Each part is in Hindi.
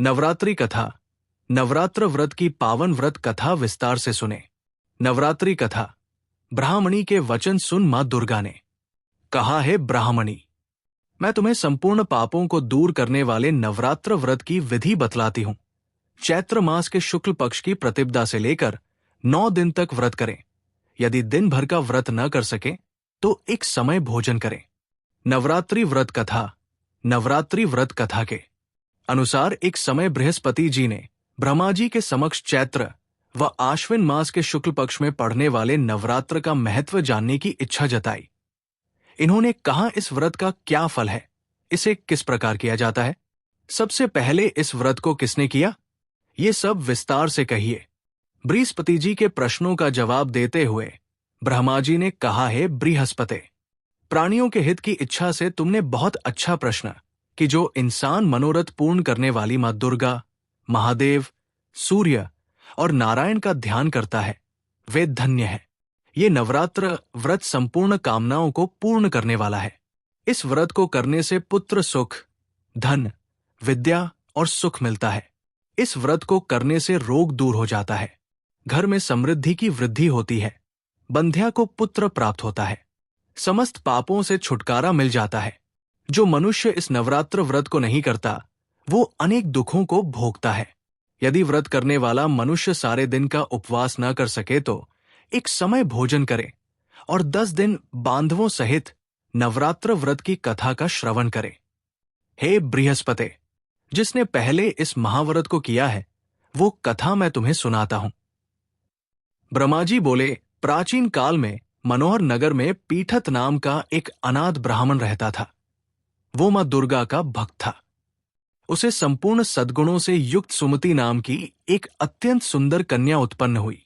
नवरात्रि कथा। नवरात्र व्रत की पावन व्रत कथा विस्तार से सुने। नवरात्रि कथा। ब्राह्मणी के वचन सुन मां दुर्गा ने कहा, है ब्राह्मणी, मैं तुम्हें संपूर्ण पापों को दूर करने वाले नवरात्र व्रत की विधि बतलाती हूं। चैत्र मास के शुक्ल पक्ष की प्रतिपदा से लेकर 9 दिन तक व्रत करें। यदि दिन भर का व्रत न कर सके तो एक समय भोजन करें। नवरात्रि व्रत कथा। नवरात्रि व्रत कथा के अनुसार एक समय बृहस्पति जी ने ब्रह्मा जी के समक्ष चैत्र व आश्विन मास के शुक्ल पक्ष में पड़ने वाले नवरात्र का महत्व जानने की इच्छा जताई। इन्होंने कहा, इस व्रत का क्या फल है, इसे किस प्रकार किया जाता है, सबसे पहले इस व्रत को किसने किया, ये सब विस्तार से कहिए। बृहस्पति जी के प्रश्नों का जवाब देते हुए ब्रह्मा जी ने कहा, है बृहस्पति, प्राणियों के हित की इच्छा से तुमने बहुत अच्छा प्रश्न कि जो इंसान मनोरथ पूर्ण करने वाली मां दुर्गा, महादेव, सूर्य और नारायण का ध्यान करता है, वे धन्य है। ये नवरात्र व्रत संपूर्ण कामनाओं को पूर्ण करने वाला है। इस व्रत को करने से पुत्र सुख, धन, विद्या और सुख मिलता है। इस व्रत को करने से रोग दूर हो जाता है, घर में समृद्धि की वृद्धि होती है, बंध्या को पुत्र प्राप्त होता है, समस्त पापों से छुटकारा मिल जाता है। जो मनुष्य इस नवरात्र व्रत को नहीं करता वो अनेक दुखों को भोगता है। यदि व्रत करने वाला मनुष्य सारे दिन का उपवास न कर सके तो एक समय भोजन करे और 10 दिन बांधवों सहित नवरात्र व्रत की कथा का श्रवण करे। हे बृहस्पति, जिसने पहले इस महाव्रत को किया है वो कथा मैं तुम्हें सुनाता हूं। ब्रह्मा जी बोले, प्राचीन काल में मनोहर नगर में पीठत नाम का एक अनाथ ब्राह्मण रहता था। वो मां दुर्गा का भक्त था। उसे संपूर्ण सद्गुणों से युक्त सुमति नाम की एक अत्यंत सुंदर कन्या उत्पन्न हुई।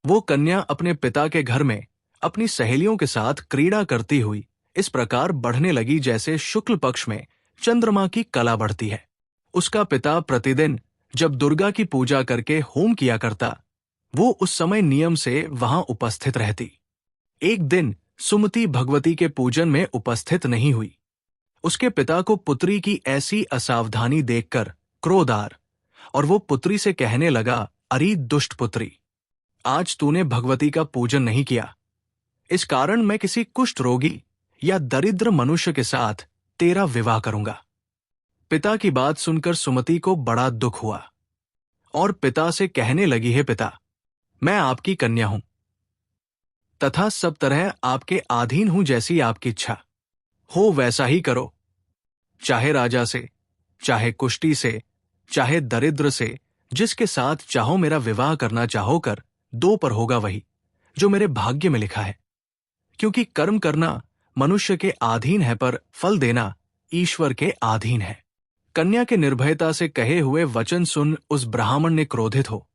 वो कन्या अपने पिता के घर में अपनी सहेलियों के साथ क्रीड़ा करती हुई इस प्रकार बढ़ने लगी जैसे शुक्ल पक्ष में चंद्रमा की कला बढ़ती है। उसका पिता प्रतिदिन जब दुर्गा की पूजा करके होम किया करता, वो उस समय नियम से वहां उपस्थित रहती। एक दिन सुमति भगवती के पूजन में उपस्थित नहीं हुई। उसके पिता को पुत्री की ऐसी असावधानी देखकर क्रोध आ और वो पुत्री से कहने लगा, अरे दुष्ट पुत्री, आज तूने भगवती का पूजन नहीं किया, इस कारण मैं किसी कुष्ठ रोगी या दरिद्र मनुष्य के साथ तेरा विवाह करूंगा। पिता की बात सुनकर सुमति को बड़ा दुख हुआ और पिता से कहने लगी, है पिता, मैं आपकी कन्या हूं तथा सब तरह आपके अधीन हूं, जैसी आपकी इच्छा हो वैसा ही करो। चाहे राजा से, चाहे कुष्टी से, चाहे दरिद्र से, जिसके साथ चाहो मेरा विवाह करना चाहो कर, 2 पर होगा वही जो मेरे भाग्य में लिखा है। क्योंकि कर्म करना मनुष्य के अधीन है पर फल देना ईश्वर के अधीन है। कन्या के निर्भयता से कहे हुए वचन सुन उस ब्राह्मण ने क्रोधित हो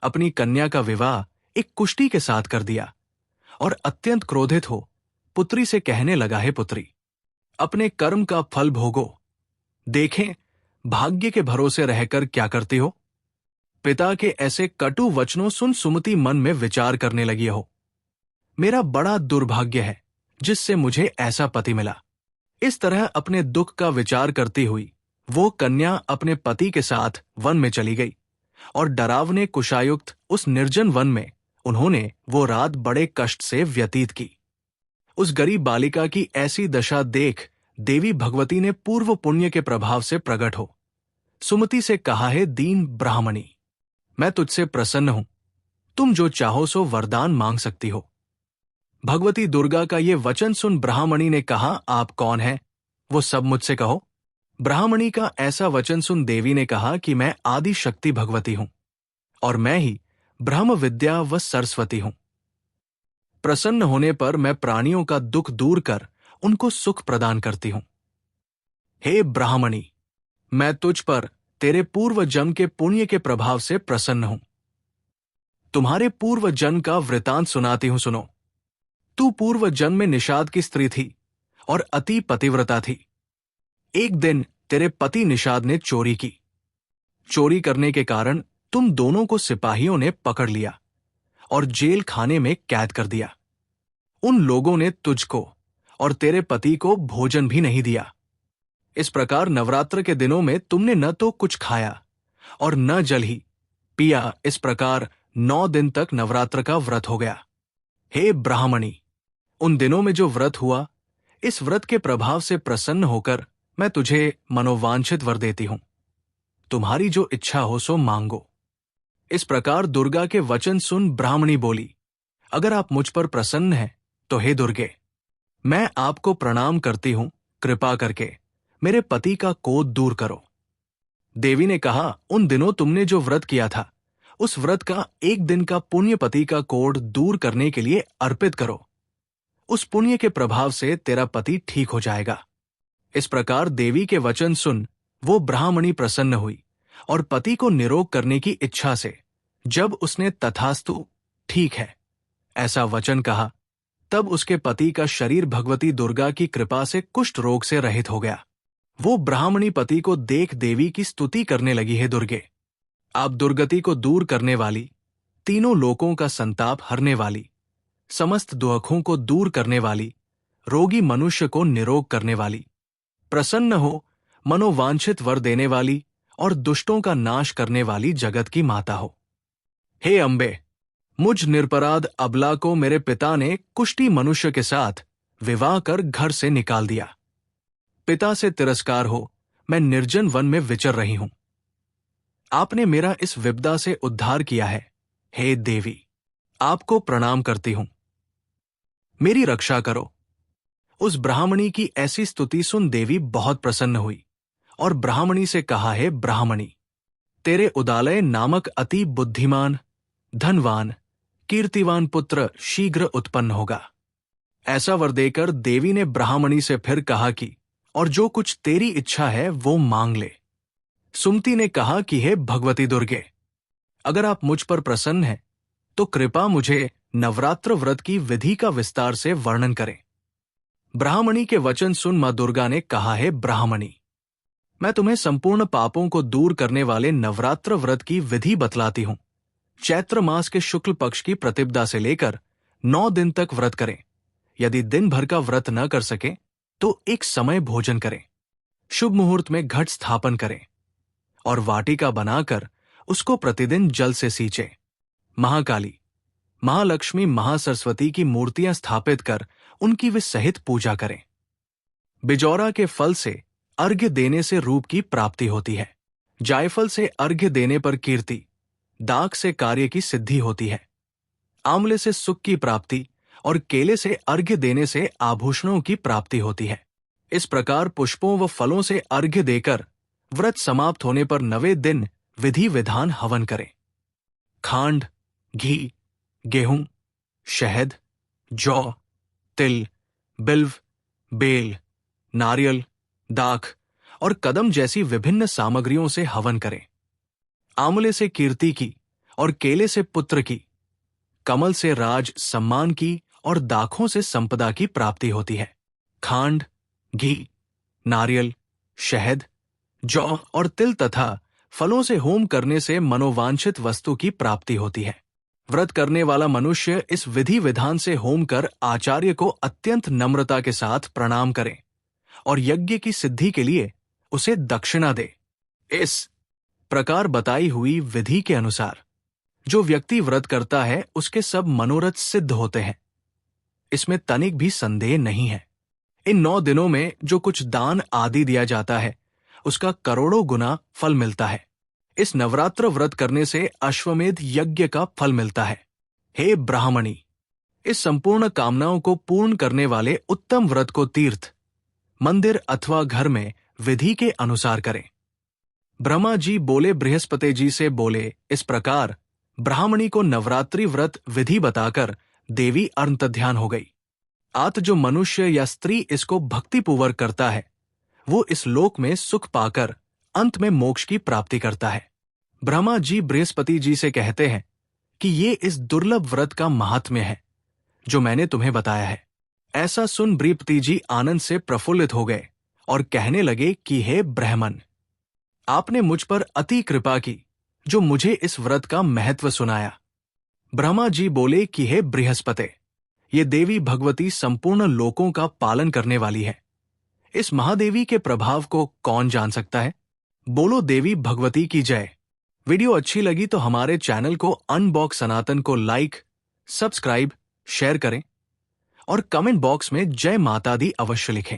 अपनी कन्या का विवाह एक कुष्टी के साथ कर दिया और अत्यंत क्रोधित हो पुत्री से कहने लगा, है पुत्री, अपने कर्म का फल भोगो, देखें भाग्य के भरोसे रहकर क्या करती हो। पिता के ऐसे कटु वचनों सुन सुमति मन में विचार करने लगी, हो मेरा बड़ा दुर्भाग्य है जिससे मुझे ऐसा पति मिला। इस तरह अपने दुख का विचार करती हुई वो कन्या अपने पति के साथ वन में चली गई और डरावने कुशायुक्त उस निर्जन वन में उन्होंने वो रात बड़े कष्ट से व्यतीत की। उस गरीब बालिका की ऐसी दशा देख देवी भगवती ने पूर्व पुण्य के प्रभाव से प्रकट हो सुमति से कहा, है दीन ब्राह्मणी, मैं तुझसे प्रसन्न हूं, तुम जो चाहो सो वरदान मांग सकती हो। भगवती दुर्गा का ये वचन सुन ब्राह्मणी ने कहा, आप कौन हैं, वो सब मुझसे कहो। ब्राह्मणी का ऐसा वचन सुन देवी ने कहा कि मैं आदि शक्ति भगवती हूं और मैं ही ब्रह्म विद्या व सरस्वती हूं। प्रसन्न होने पर मैं प्राणियों का दुख दूर कर उनको सुख प्रदान करती हूं। हे ब्राह्मणी, मैं तुझ पर तेरे पूर्व जन्म के पुण्य के प्रभाव से प्रसन्न हूं। तुम्हारे पूर्व जन्म का वृतांत सुनाती हूं, सुनो। तू पूर्व जन्म में निषाद की स्त्री थी और अति पतिव्रता थी। एक दिन तेरे पति निषाद ने चोरी की। चोरी करने के कारण तुम दोनों को सिपाहियों ने पकड़ लिया और जेल खाने में कैद कर दिया। उन लोगों ने तुझको और तेरे पति को भोजन भी नहीं दिया। इस प्रकार नवरात्र के दिनों में तुमने न तो कुछ खाया और न जल ही पिया। इस प्रकार 9 दिन तक नवरात्र का व्रत हो गया। हे ब्राह्मणी, उन दिनों में जो व्रत हुआ, इस व्रत के प्रभाव से प्रसन्न होकर मैं तुझे मनोवांछित वर देती हूं। तुम्हारी जो इच्छा हो सो मांगो। इस प्रकार दुर्गा के वचन सुन ब्राह्मणी बोली, अगर आप मुझ पर प्रसन्न हैं तो हे दुर्गे, मैं आपको प्रणाम करती हूं। कृपा करके मेरे पति का क्रोध दूर करो। देवी ने कहा, उन दिनों तुमने जो व्रत किया था, उस व्रत का 1 दिन का पुण्य पति का क्रोध दूर करने के लिए अर्पित करो। उस पुण्य के प्रभाव से तेरा पति ठीक हो जाएगा। इस प्रकार देवी के वचन सुन वो ब्राह्मणी प्रसन्न हुई और पति को निरोग करने की इच्छा से जब उसने तथास्तु, ठीक है, ऐसा वचन कहा, तब उसके पति का शरीर भगवती दुर्गा की कृपा से कुष्ठ रोग से रहित हो गया। वो ब्राह्मणी पति को देख देवी की स्तुति करने लगी, हे दुर्गे, आप दुर्गति को दूर करने वाली, तीनों लोकों का संताप हरने वाली, समस्त दुखों को दूर करने वाली, रोगी मनुष्य को निरोग करने वाली, प्रसन्न हो, मनोवांछित वर देने वाली और दुष्टों का नाश करने वाली जगत की माता हो। हे अम्बे, मुझ निरपराध अबला को मेरे पिता ने कुष्ठी मनुष्य के साथ विवाह कर घर से निकाल दिया। पिता से तिरस्कार हो मैं निर्जन वन में विचर रही हूं। आपने मेरा इस विपदा से उद्धार किया है। हे देवी, आपको प्रणाम करती हूं, मेरी रक्षा करो। उस ब्राह्मणी की ऐसी स्तुति सुन देवी बहुत प्रसन्न हुई और ब्राह्मणी से कहा, है ब्राह्मणी, तेरे उदालय नामक अति बुद्धिमान, धनवान, कीर्तिवान पुत्र शीघ्र उत्पन्न होगा। ऐसा वर देकर देवी ने ब्राह्मणी से फिर कहा कि और जो कुछ तेरी इच्छा है वो मांग ले। सुमति ने कहा कि हे भगवती दुर्गे, अगर आप मुझ पर प्रसन्न हैं तो कृपा मुझे नवरात्र व्रत की विधि का विस्तार से वर्णन करें। ब्राह्मणी के वचन सुन मां दुर्गा ने कहा, है ब्राह्मणी, मैं तुम्हें संपूर्ण पापों को दूर करने वाले नवरात्र व्रत की विधि बतलाती हूं। चैत्र मास के शुक्ल पक्ष की प्रतिपदा से लेकर 9 दिन तक व्रत करें। यदि दिन भर का व्रत न कर सके तो एक समय भोजन करें। शुभ मुहूर्त में घट स्थापन करें और वाटिका बनाकर उसको प्रतिदिन जल से सींचे। महाकाली, महालक्ष्मी, महासरस्वती की मूर्तियां स्थापित कर उनकी वे सहित पूजा करें। बिजौरा के फल से अर्घ्य देने से रूप की प्राप्ति होती है। जायफल से अर्घ्य देने पर कीर्ति, दाख से कार्य की सिद्धि होती है। आंवले से सुख की प्राप्ति और केले से अर्घ्य देने से आभूषणों की प्राप्ति होती है। इस प्रकार पुष्पों व फलों से अर्घ्य देकर व्रत समाप्त होने पर 9वें दिन विधि विधान हवन करें। खांड, घी, गेहूं, शहद, जौ, तिल, बिल्व, बेल, नारियल, दाख और कदम जैसी विभिन्न सामग्रियों से हवन करें। आंवले से कीर्ति की और केले से पुत्र की, कमल से राज सम्मान की और दाखों से संपदा की प्राप्ति होती है। खांड, घी, नारियल, शहद, जौ और तिल तथा फलों से होम करने से मनोवांछित वस्तु की प्राप्ति होती है। व्रत करने वाला मनुष्य इस विधि विधान से होम कर आचार्य को अत्यंत नम्रता के साथ प्रणाम करे और यज्ञ की सिद्धि के लिए उसे दक्षिणा दे। इस प्रकार बताई हुई विधि के अनुसार जो व्यक्ति व्रत करता है उसके सब मनोरथ सिद्ध होते हैं। इसमें तनिक भी संदेह नहीं है। इन 9 दिनों में जो कुछ दान आदि दिया जाता है उसका करोड़ों गुना फल मिलता है। इस नवरात्र व्रत करने से अश्वमेध यज्ञ का फल मिलता है। हे ब्राह्मणी, इस संपूर्ण कामनाओं को पूर्ण करने वाले उत्तम व्रत को तीर्थ, मंदिर अथवा घर में विधि के अनुसार करें। ब्रह्मा जी बोले बृहस्पति जी से बोले, इस प्रकार ब्राह्मणी को नवरात्रि व्रत विधि बताकर देवी अंतर्ध्यान हो गई। आत जो मनुष्य या स्त्री इसको भक्तिपूर्वक करता है वो इस लोक में सुख पाकर अंत में मोक्ष की प्राप्ति करता है। ब्रह्मा जी बृहस्पति जी से कहते हैं कि ये इस दुर्लभ व्रत का महात्म्य है जो मैंने तुम्हें बताया है। ऐसा सुन बृहस्पति जी आनंद से प्रफुल्लित हो गए और कहने लगे कि हे ब्राह्मण, आपने मुझ पर अति कृपा की जो मुझे इस व्रत का महत्व सुनाया। ब्रह्मा जी बोले कि हे बृहस्पति, ये देवी भगवती संपूर्ण लोकों का पालन करने वाली है। इस महादेवी के प्रभाव को कौन जान सकता है? बोलो देवी भगवती की जय। वीडियो अच्छी लगी तो हमारे चैनल को अनबॉक्स सनातन को लाइक, सब्सक्राइब, शेयर करें और कमेंट बॉक्स में जय माता दी अवश्य लिखें।